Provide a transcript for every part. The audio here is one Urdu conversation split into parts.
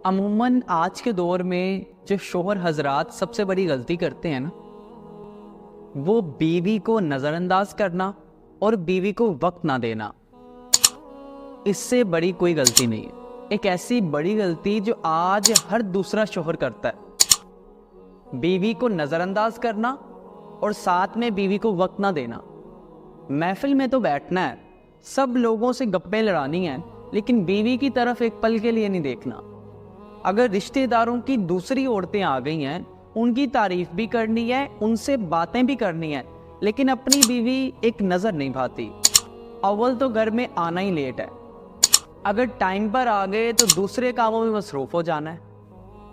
عموماً آج کے دور میں جو شوہر حضرات سب سے بڑی غلطی کرتے ہیں نا، وہ بیوی کو نظر انداز کرنا اور بیوی کو وقت نہ دینا۔ اس سے بڑی کوئی غلطی نہیں ہے۔ ایک ایسی بڑی غلطی جو آج ہر دوسرا شوہر کرتا ہے، بیوی کو نظر انداز کرنا اور ساتھ میں بیوی کو وقت نہ دینا۔ محفل میں تو بیٹھنا ہے، سب لوگوں سے گپیں لڑانی ہیں، لیکن بیوی کی طرف ایک پل کے لیے نہیں دیکھنا۔ اگر رشتہ داروں کی دوسری عورتیں آ گئی ہیں، ان کی تعریف بھی کرنی ہے، ان سے باتیں بھی کرنی ہیں، لیکن اپنی بیوی ایک نظر نہیں بھاتی۔ اول تو گھر میں آنا ہی لیٹ ہے، اگر ٹائم پر آ گئے تو دوسرے کاموں میں مصروف ہو جانا ہے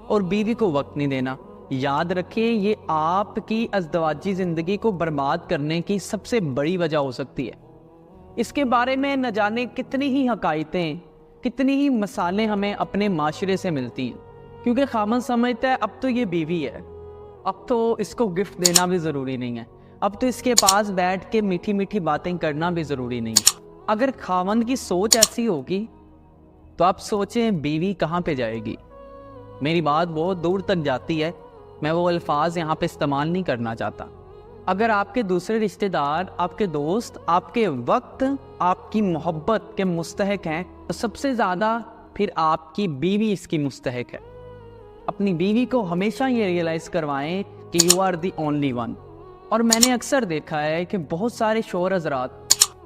اور بیوی کو وقت نہیں دینا۔ یاد رکھیں، یہ آپ کی ازدواجی زندگی کو برباد کرنے کی سب سے بڑی وجہ ہو سکتی ہے۔ اس کے بارے میں نہ جانے کتنی ہی حکایتیں، کتنی ہی مثالیں ہمیں اپنے معاشرے سے ملتی ہیں، کیونکہ خامن سمجھتا ہے اب تو یہ بیوی ہے، اب تو اس کو گفٹ دینا بھی ضروری نہیں ہے، اب تو اس کے پاس بیٹھ کے میٹھی میٹھی باتیں کرنا بھی ضروری نہیں ہے۔ اگر خامن کی سوچ ایسی ہوگی تو آپ سوچیں بیوی کہاں پہ جائے گی۔ میری بات بہت دور تک جاتی ہے، میں وہ الفاظ یہاں پہ استعمال نہیں کرنا چاہتا۔ اگر آپ کے دوسرے رشتہ دار، آپ کے دوست آپ کے وقت، آپ کی محبت کے مستحق ہیں، تو سب سے زیادہ پھر آپ کی بیوی اس کی مستحق ہے۔ اپنی بیوی کو ہمیشہ یہ ریئلائز کروائیں کہ you are the only one. اور میں نے اکثر دیکھا ہے کہ بہت سارے شوہر حضرات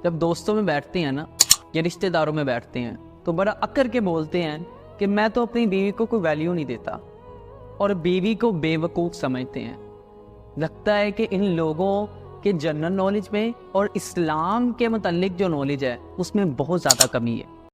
جب دوستوں میں بیٹھتے ہیں نا، یا رشتہ داروں میں بیٹھتے ہیں، تو بڑا اکر کے بولتے ہیں کہ میں تو اپنی بیوی کو کوئی ویلیو نہیں دیتا، اور بیوی کو بے وقوف سمجھتے ہیں۔ لگتا ہے کہ ان لوگوں کے جنرل نالج میں اور اسلام کے متعلق جو نالج ہے اس میں بہت زیادہ کمی ہے۔